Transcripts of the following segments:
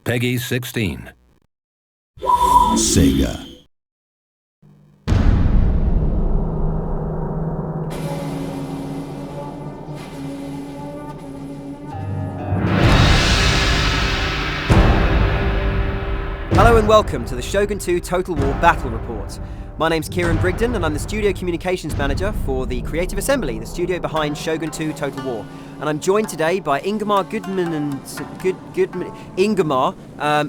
Peggy 16. Sega. Hello and welcome to the Shogun 2 Total War Battle Report. My name's Kieran Brigden and I'm the Studio Communications Manager for the Creative Assembly, the studio behind Shogun 2 Total War. And I'm joined today by Ingemar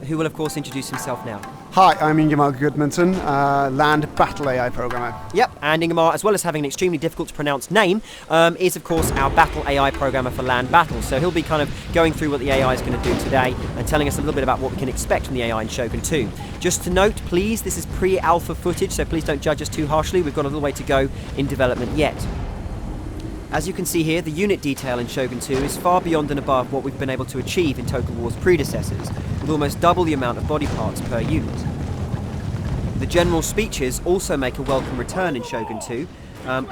who will of course introduce himself now. Hi, I'm Ingemar Gudmundsson, Land Battle AI Programmer. Yep, and Ingemar, as well as having an extremely difficult to pronounce name, is of course our Battle AI Programmer for Land Battle. So he'll be kind of going through what the AI is going to do today and telling us a little bit about what we can expect from the AI in Shogun 2. Just to note, please, this is pre-alpha footage, so please don't judge us too harshly. We've got a little way to go in development yet. As you can see here, the unit detail in Shogun 2 is far beyond and above what we've been able to achieve in Total War's predecessors, with almost double the amount of body parts per unit. The general speeches also make a welcome return in Shogun 2.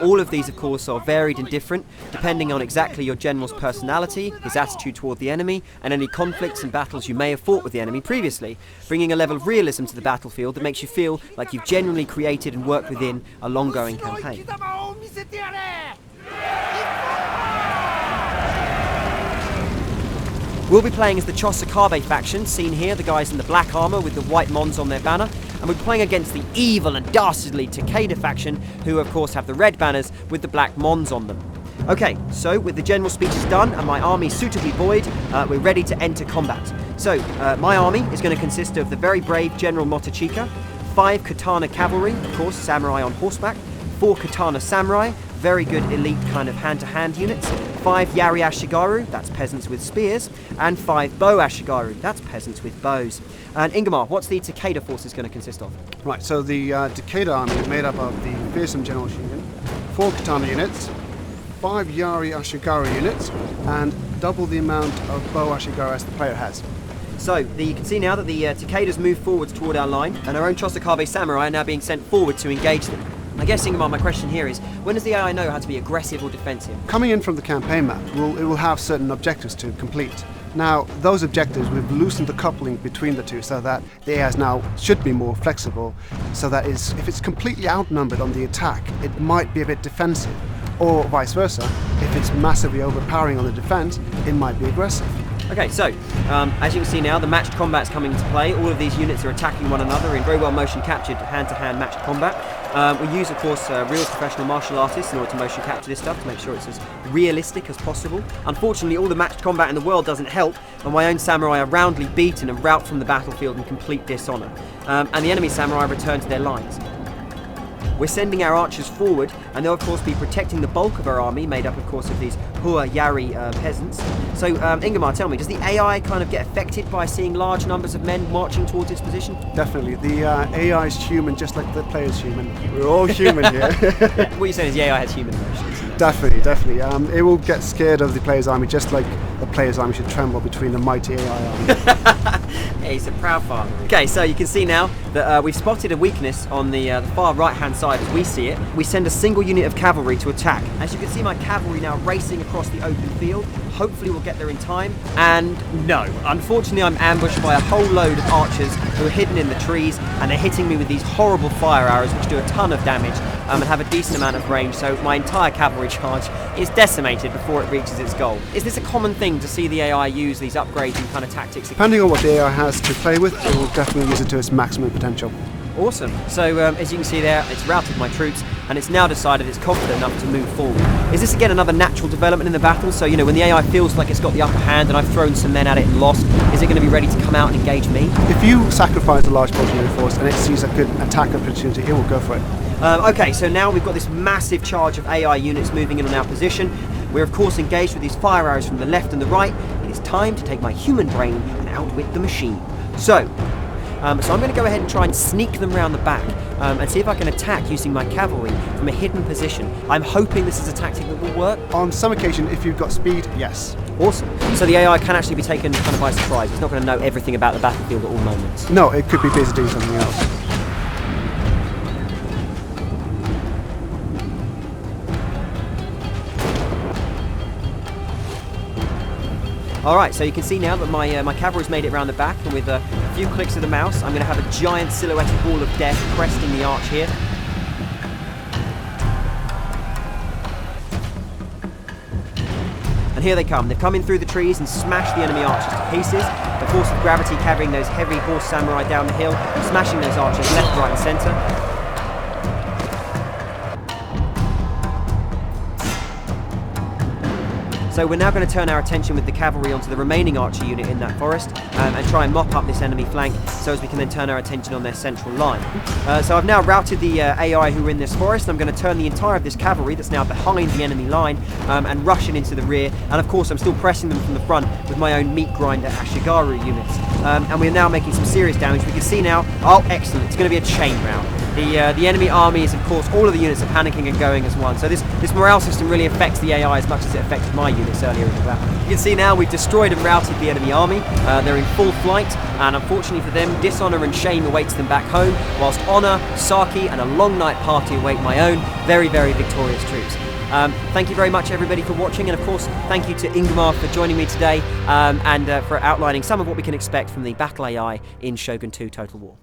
All of these, of course, are varied and different, depending on exactly your general's personality, his attitude toward the enemy, and any conflicts and battles you may have fought with the enemy previously, bringing a level of realism to the battlefield that makes you feel like you've genuinely created and worked within a long-going campaign. We'll be playing as the Chosakabe faction, seen here, the guys in the black armour with the white mons on their banner, and we're playing against the evil and dastardly Takeda faction, who of course have the red banners with the black mons on them. Okay, so with the general speeches done and my army suitably buoyed, we're ready to enter combat. So, my army is going to consist of the very brave General Motochika, 5 Katana cavalry, of course samurai on horseback, 4 Katana samurai, very good elite kind of hand-to-hand units, 5 Yari Ashigaru, that's peasants with spears, and 5 Bow Ashigaru, that's peasants with bows. And Ingemar, what's the Takeda forces going to consist of? Right, so the Takeda army is made up of the fearsome General Shogun, 4 Katana units, 5 Yari Ashigaru units, and double the amount of Bow Ashigaru as the player has. So, you can see now that the Takedas move forwards toward our line, and our own Chosakabe samurai are now being sent forward to engage them. I guess, Ingemar, my question here is, when does the AI know how to be aggressive or defensive? Coming in from the campaign map, it will have certain objectives to complete. Now, those objectives, we've loosened the coupling between the two so that the AI now should be more flexible, so that if it's completely outnumbered on the attack, it might be a bit defensive, or vice versa. If it's massively overpowering on the defense, it might be aggressive. Okay, so, as you can see now, the matched combat's coming into play. All of these units are attacking one another in very well motion captured hand-to-hand matched combat. We use, of course, real professional martial artists in order to motion capture this stuff to make sure it's as realistic as possible. Unfortunately, all the matched combat in the world doesn't help, and my own samurai are roundly beaten and rout from the battlefield in complete dishonour. And the enemy samurai return to their lines. We're sending our archers forward, and they'll of course be protecting the bulk of our army, made up of course of these Hua Yari peasants. So Ingemar, tell me, does the AI kind of get affected by seeing large numbers of men marching towards its position? Definitely. The AI is human just like the player's human. We're all human here. What you're saying is the AI has human emotions. Definitely. It will get scared of the player's army just like the player's army should tremble between the mighty AI army. Yeah, he's a proud father. Okay, so you can see now that we've spotted a weakness on the far right-hand side as we see it. We send a single unit of cavalry to attack. As you can see, my cavalry now racing across the open field. Hopefully we'll get there in time. And no, unfortunately I'm ambushed by a whole load of archers who are hidden in the trees, and they're hitting me with these horrible fire arrows which do a ton of damage and have a decent amount of range, so my entire cavalry charge is decimated before it reaches its goal. Is this a common thing to see the AI use these upgrades and kind of tactics? Depending on what the AI has to play with, it will definitely use it to its maximum potential. Awesome. So as you can see there, it's routed my troops, and it's now decided it's confident enough to move forward. Is this again another natural development in the battle? So, when the AI feels like it's got the upper hand and I've thrown some men at it and lost, is it going to be ready to come out and engage me? If you sacrifice a large portion of your force and it sees a good attack opportunity, it will go for it. Okay, so now we've got this massive charge of AI units moving in on our position. We're of course engaged with these fire arrows from the left and the right. It is time to take my human brain and outwit the machine. So I'm going to go ahead and try and sneak them round the back and see if I can attack using my cavalry from a hidden position. I'm hoping this is a tactic that will work. On some occasion, if you've got speed, yes. Awesome. So the AI can actually be taken kind of by surprise. It's not going to know everything about the battlefield at all moments. No, it could be busy doing something else. Alright, so you can see now that my cavalry's made it around the back, and with a few clicks of the mouse, I'm going to have a giant silhouetted wall of death cresting the arch here. And here they come. They've come in through the trees and smashed the enemy archers to pieces. The force of gravity carrying those heavy horse samurai down the hill, smashing those archers left, right and centre. So we're now going to turn our attention with the cavalry onto the remaining archer unit in that forest and try and mop up this enemy flank so as we can then turn our attention on their central line. So I've now routed the AI who are in this forest. I'm going to turn the entire of this cavalry that's now behind the enemy line and rush it into the rear. And of course I'm still pressing them from the front with my own meat grinder Ashigaru units. And we're now making some serious damage. We can see now, oh excellent, it's going to be a chain round. The enemy army is, of course, all of the units are panicking and going as one. So this morale system really affects the AI as much as it affected my units earlier in the battle. You can see now we've destroyed and routed the enemy army. They're in full flight, and unfortunately for them, dishonour and shame awaits them back home, whilst honour, sake, and a long night party await my own very, very victorious troops. Thank you very much, everybody, for watching, and of course, thank you to Ingmar for joining me today and for outlining some of what we can expect from the battle AI in Shogun 2 Total War.